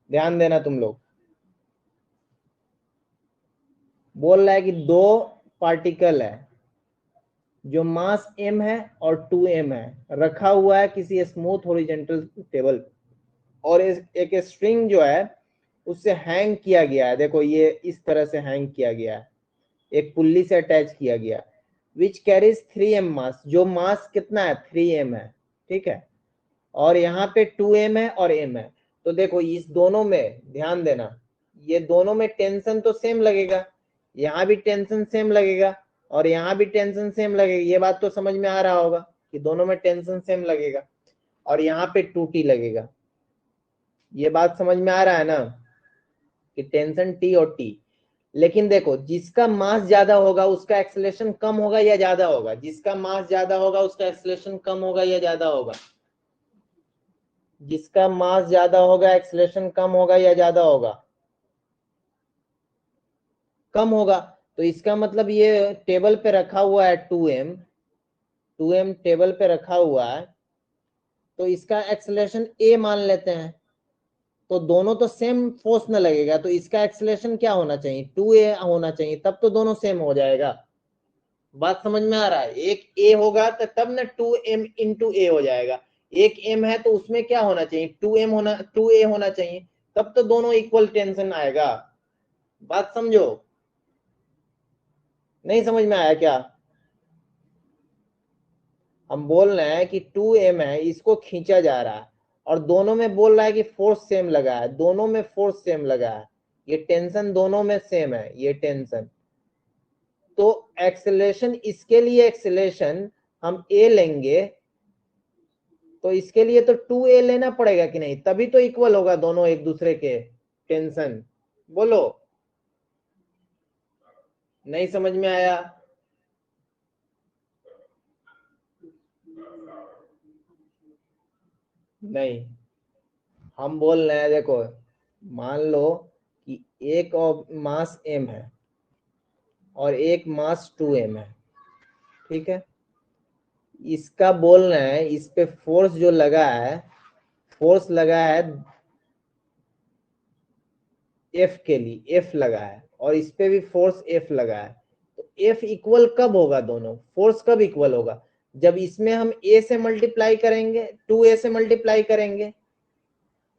ध्यान देना तुम लोग। बोल रहा है कि दो पार्टिकल है जो मास m है और 2m है, रखा हुआ है किसी स्मूथ हॉरिजॉन्टल टेबल, और एक स्ट्रिंग जो है उससे हैंग किया गया है। देखो ये इस तरह से हैंग किया गया है, एक पुल्ली से अटैच किया गया, विच कैरीज 3m मास, जो मास कितना है 3m है, ठीक है। और यहाँ पे 2m है और m है। तो देखो इस दोनों में ध्यान देना, ये दोनों में टेंशन तो सेम लगेगा, यहाँ भी टेंशन सेम लगेगा और यहाँ भी टेंशन सेम लगेगा। ये बात तो समझ में आ रहा होगा कि दोनों में टेंशन सेम लगेगा, और यहाँ पे 2t लगेगा। ये बात समझ में आ रहा है ना कि टेंशन t और t। लेकिन देखो जिसका मास ज्यादा होगा उसका एक्सेलरेशन कम होगा या ज्यादा होगा, जिसका मास ज्यादा होगा उसका एक्सेलरेशन कम होगा या ज्यादा होगा, जिसका मास ज्यादा होगा एक्सेलरेशन कम होगा या ज्यादा होगा, कम होगा। तो इसका मतलब ये टेबल पे रखा हुआ है 2m टेबल पे रखा हुआ है, तो इसका एक्सेलरेशन a मान लेते हैं, तो दोनों तो सेम फोर्स न लगेगा, तो इसका एक्सेलरेशन क्या होना चाहिए 2a होना चाहिए, तब तो दोनों सेम हो जाएगा। बात समझ में आ रहा है, एक a होगा तो तब ना 2m इंटू a हो जाएगा, एक m है तो उसमें क्या होना चाहिए 2a होना चाहिए, तब तो दोनों इक्वल टेंशन आएगा। बात समझो, नहीं समझ में आया क्या? हम बोल रहे हैं कि 2m है, इसको खींचा जा रहा है और दोनों में बोल रहा है कि फोर्स सेम लगा है, दोनों में फोर्स सेम लगा है, ये टेंशन दोनों में सेम है, ये टेंशन। तो एक्सेलरेशन, इसके लिए एक्सेलरेशन हम a लेंगे, तो इसके लिए तो 2a लेना पड़ेगा कि नहीं, तभी तो इक्वल होगा दोनों एक दूसरे के टेंशन। बोलो, नहीं समझ में आया? नहीं, हम बोल रहे हैं देखो, मान लो कि एक और मास m है और एक मास 2m है, ठीक है। इसका बोल रहे हैं इस पे फोर्स जो लगा है, फोर्स लगा है F के लिए, F लगा है, और इस पे भी फोर्स F लगा है। तो F इक्वल कब होगा, दोनों फोर्स कब इक्वल होगा, जब इसमें हम A से मल्टीप्लाई करेंगे, 2a से मल्टीप्लाई करेंगे,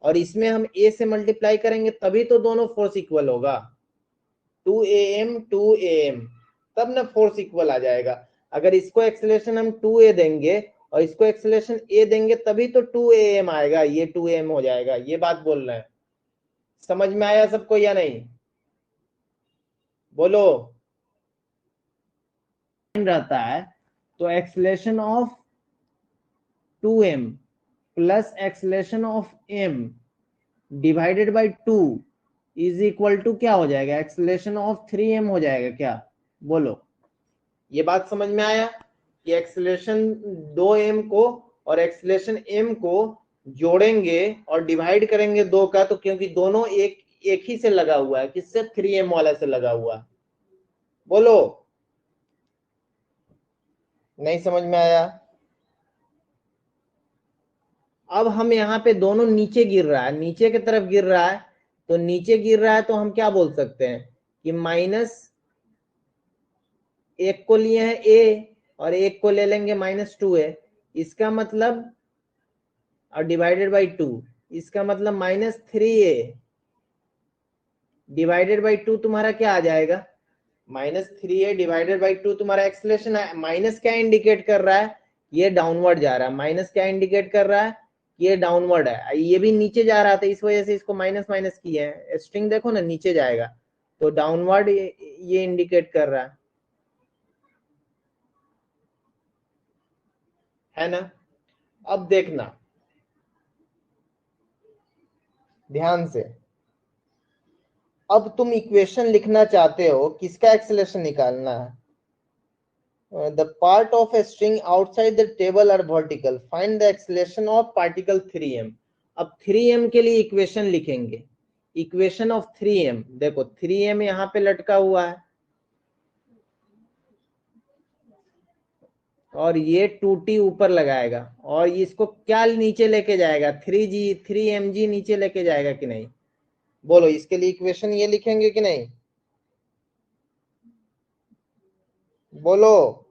और इसमें हम A से मल्टीप्लाई करेंगे, तभी तो दोनों फोर्स इक्वल होगा। 2am तब ना फोर्स इक्वल आ जाएगा। अगर इसको एक्सेलरेशन हम 2a देंगे और इसको एक्सेलरेशन a देंगे, तभी तो 2am आएगा, ये 2am हो जाएगा। ये बात बोल रहे हैं, समझ में आया सबको या नहीं? बोलो। रहता है तो acceleration of 2m plus acceleration of m divided by 2 is equal to क्या हो जाएगा, एक्सेलरेशन ऑफ 3m हो जाएगा क्या? बोलो, ये बात समझ में आया कि एक्सेलरेशन 2m को और एक्सेलरेशन m को जोड़ेंगे और डिवाइड करेंगे दो का, तो क्योंकि दोनों एक ही से लगा हुआ है, किससे 3m वाला से लगा हुआ। बोलो, नहीं समझ में आया? अब हम यहाँ पे दोनों नीचे गिर रहा है, नीचे की तरफ गिर रहा है, तो नीचे गिर रहा है तो हम क्या बोल सकते हैं कि माइनस, एक को लिए हैं a और एक को ले लेंगे -2a, इसका मतलब, और डिवाइडेड बाई 2, इसका मतलब -3a डिवाइडेड बाई 2 तुम्हारा क्या आ जाएगा, -3a डिवाइडेड बाई 2 तुम्हारा एक्सेलरेशन है। माइनस क्या इंडिकेट कर रहा है, ये डाउनवर्ड जा रहा है, माइनस क्या इंडिकेट कर रहा है, ये डाउनवर्ड है, ये भी नीचे जा रहा था, इस वजह से इसको माइनस माइनस किए हैं, स्ट्रिंग देखो ना नीचे जाएगा, तो डाउनवर्ड ये इंडिकेट कर रहा है ना। अब देखना ध्यान से, अब तुम इक्वेशन लिखना चाहते हो, किसका एक्सेलरेशन निकालना है, the part of a string outside the table are vertical, find the acceleration of particle 3m। अब 3m के लिए इक्वेशन लिखेंगे, इक्वेशन ऑफ 3m, देखो 3m यहाँ पे लटका हुआ है और ये 2t ऊपर लगाएगा, और इसको क्या नीचे लेके जाएगा 3mg नीचे लेके जाएगा कि नहीं, बोलो इसके लिए इक्वेशन ये लिखेंगे कि नहीं, बोलो।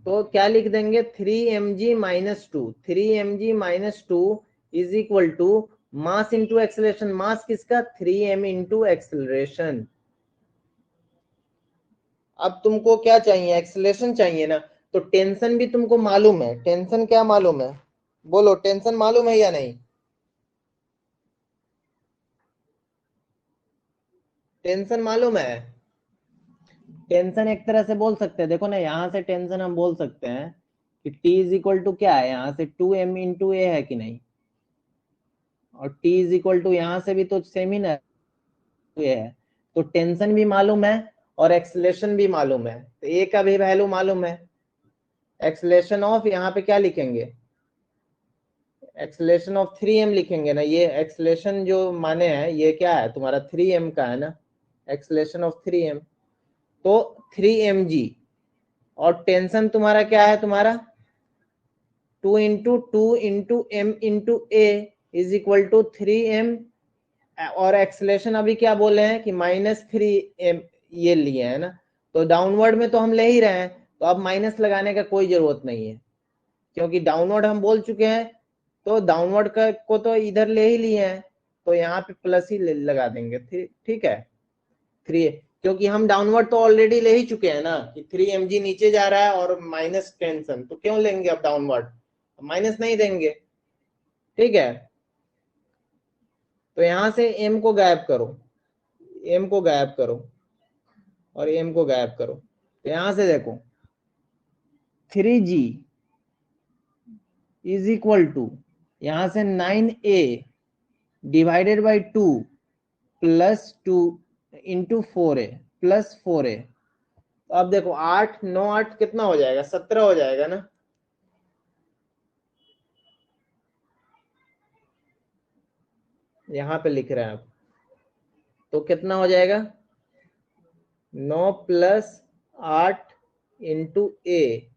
तो क्या लिख देंगे, 3 mg-2, 3 mg-2 is equal to mass into acceleration. Mass किसका, 3m इंटू एक्सेलरेशन। अब तुमको क्या चाहिए, एक्सेलरेशन चाहिए ना, तो टेंशन भी तुमको मालूम है। टेंशन क्या मालूम है, बोलो, टेंशन मालूम है या नहीं, टेंशन मालूम है। टेंशन एक तरह से बोल सकते हैं, देखो ना, यहां से टेंशन हम बोल सकते हैं कि T इज इक्वल टू क्या है, यहाँ से 2m इंटू ए है कि नहीं, और T इज इक्वल टू यहाँ से भी तो सेम ही ना ये है। तो टेंशन भी मालूम है और एक्सेलरेशन भी मालूम है, तो ए का भी वैल्यू मालूम है। एक्सेलरेशन ऑफ यहाँ पे क्या लिखेंगे, एक्सेलरेशन ऑफ 3m लिखेंगे ना। ये एक्सेलरेशन जो माने हैं ये क्या है तुम्हारा, 3m का है ना, एक्सेलरेशन ऑफ 3m। तो 3 mg, और टेंशन तुम्हारा क्या है, तुम्हारा 2 into 2 into m into a is equal to 3m। और एक्सेलरेशन अभी क्या बोले हैं कि -3m ये लिए है ना, तो डाउनवर्ड में तो हम ले ही रहे हैं, तो अब माइनस लगाने का कोई जरूरत नहीं है, क्योंकि डाउनवर्ड हम बोल चुके हैं। तो डाउनवर्ड का को तो इधर ले ही लिए हैं, तो यहाँ पे प्लस ही लगा देंगे, ठीक है। 3, क्योंकि हम डाउनवर्ड तो ऑलरेडी ले ही चुके हैं ना, कि 3 mg नीचे जा रहा है और माइनस टेंशन, तो क्यों लेंगे अब डाउनवर्ड, माइनस नहीं देंगे, ठीक है। तो यहां से m को गायब करो, m को गायब करो और m को गायब करो, तो यहां से देखो 3g इज इक्वल टू, यहां से 9a divided by 2 plus 2 into 4a plus 4a। तो अब देखो 8 9 8 कितना हो जाएगा, 17 हो जाएगा ना। यहां पे लिख रहे हैं आप, तो कितना हो जाएगा, 9 plus 8 into a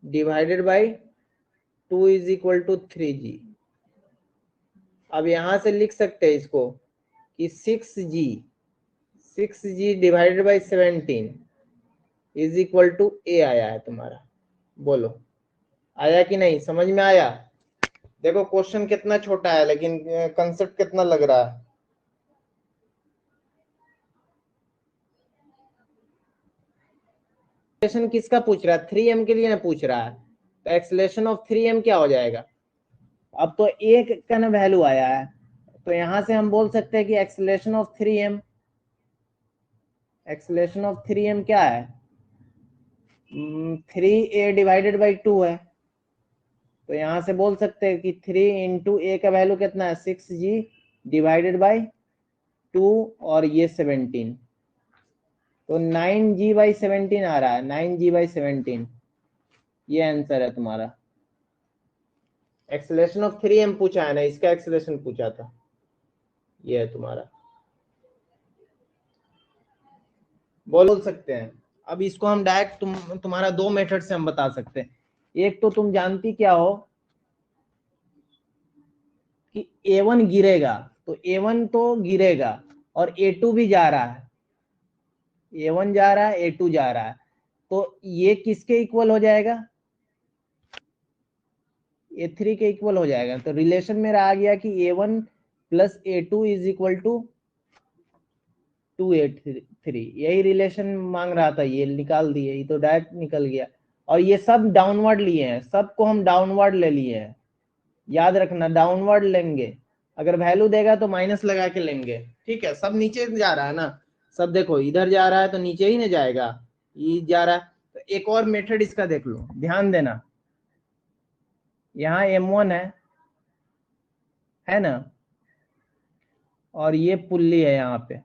divided by 2 is equal to 3g। अब यहां से लिख सकते हैं इसको कि 6g divided by 17 is equal to A आया है तुम्हारा। बोलो आया कि नहीं, समझ में आया। देखो क्वेश्चन कितना छोटा है लेकिन कंसेप्ट कितना लग रहा है। एक्सेलरेशन किसका पूछ रहा है, 3m के लिए ना पूछ रहा है, तो एक्सेलरेशन ऑफ 3m क्या हो जाएगा। अब तो एक का ना वैल्यू आया है, तो यहां से हम बोल सकते हैं कि acceleration of 3m, acceleration of 3m क्या है, 3a डिवाइडेड बाई 2 है, तो यहां से बोल सकते हैं कि 3 इंटू ए का वैल्यू कितना है, 6g डिवाइडेड बाई 2 और ये 17, तो 9g/17 आ रहा है, 9g/17, ये आंसर है तुम्हारा। एक्सेलरेशन ऑफ 3m पूछा है ना, इसका एक्सेलरेशन पूछा था, ये है तुम्हारा। बोल सकते हैं। अब इसको हम डायरेक्ट तुम्हारा दो मेथड से हम बता सकते हैं। एक तो तुम जानती क्या हो कि A1 गिरेगा, तो A1 तो गिरेगा और A2 भी जा रहा है, A1 जा रहा है A2 जा रहा है, तो ये किसके इक्वल हो जाएगा, A3 के इक्वल हो जाएगा। तो रिलेशन मेरा आ गया कि A1 plus A2 is equal to 2A3, यही रिलेशन मांग रहा था, ये निकाल दिए, ये तो डायरेक्ट निकल गया। और ये सब डाउनवर्ड लिए हैं, सबको हम डाउनवर्ड ले लिए हैं, याद रखना डाउनवर्ड लेंगे, अगर वैल्यू देगा तो माइनस लगा के लेंगे, ठीक है। सब नीचे जा रहा है ना, सब देखो इधर जा रहा है तो नीचे ही ना जाएगा, ये जा रहा है। तो एक और मेथड इसका देख लो, ध्यान देना, यहाँ M1 है ना, और ये पुल्ली है यहाँ पे,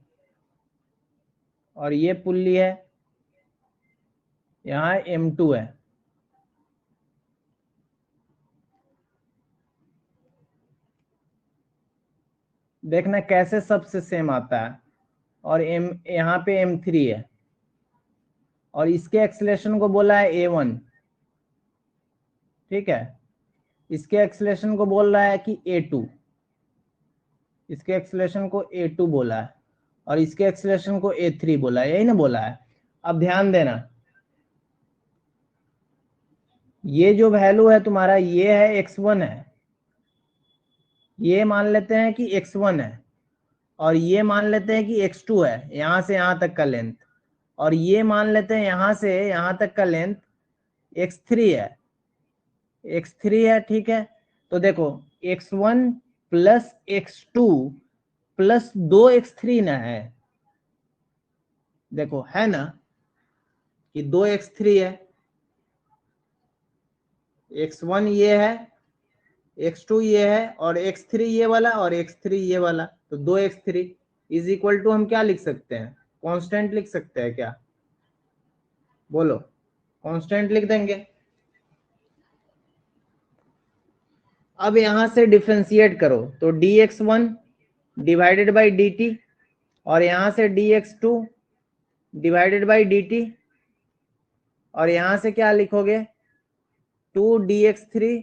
और ये पुल्ली है, यहाँ M2 है। देखना कैसे सबसे सेम आता है, और यहाँ पे M3 है, और इसके एक्सेलरेशन को बोला है A1, ठीक है। इसके एक्सेलरेशन को बोल रहा है कि a2, इसके एक्सेलरेशन को a2 बोला है और इसके एक्सेलरेशन को a3 बोला है, यही ना बोला है। अब ध्यान देना, ये जो वैल्यू है तुम्हारा ये है x1 है, ये मान लेते हैं कि x1 है, और ये मान लेते हैं कि x2 है, यहां से यहां तक का लेंथ, और ये मान लेते हैं यहां से यहां तक का लेंथ x3 है, x3 है। ठीक है, तो देखो x1 plus x2 plus 2x3 ना है, देखो है ना कि 2x3 है, x1 ये है, x2 ये है, और x3 ये वाला और x3 ये वाला, तो 2x3 इज इक्वल टू हम क्या लिख सकते हैं, कांस्टेंट लिख सकते हैं क्या, बोलो, कांस्टेंट लिख देंगे। अब यहां से डिफरेंशिएट करो तो dx1 डिवाइडेड बाई dt, और यहां से dx2 डिवाइडेड बाई dt, और यहां से क्या लिखोगे 2dx3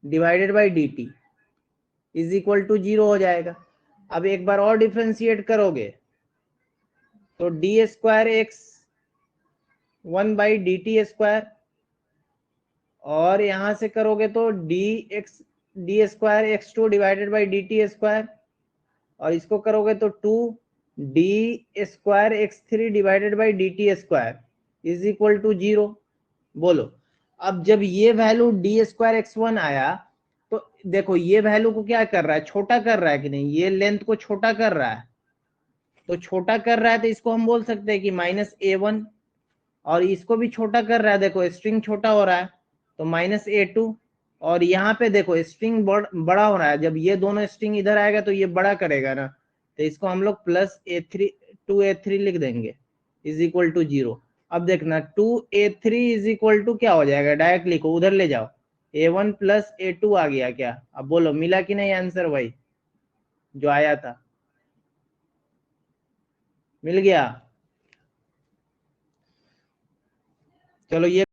divided by dt is equal to 0 हो जाएगा। अब एक बार और डिफरेंशिएट करोगे तो d square x 1 by d t square, और यहां से करोगे तो d square x 2 divided by d t square, और इसको करोगे तो 2 d square x 3 divided by d t square is equal to 0। बोलो, अब जब ये वैल्यू डी स्क्वायर एक्स 1 आया तो देखो ये वैल्यू को क्या कर रहा है, छोटा कर रहा है कि नहीं, ये लेंथ को छोटा कर रहा है, तो छोटा कर रहा है तो इसको हम बोल सकते हैं कि -a1, और इसको भी छोटा कर रहा है, देखो स्ट्रिंग छोटा हो रहा है तो -a2, और यहाँ पे देखो स्ट्रिंग बड़ा हो रहा है, जब ये दोनों स्ट्रिंग इधर आएगा तो ये बड़ा करेगा ना, तो इसको हम लोग +a3 2a3 लिख देंगे इज इक्वल टू 0। अब देखना 2a3 इज इक्वल टू क्या हो जाएगा, डायरेक्ट लिखो, उधर ले जाओ, a1 प्लस a2 आ गया क्या, अब बोलो मिला कि नहीं आंसर भाई, जो आया था मिल गया। चलो ये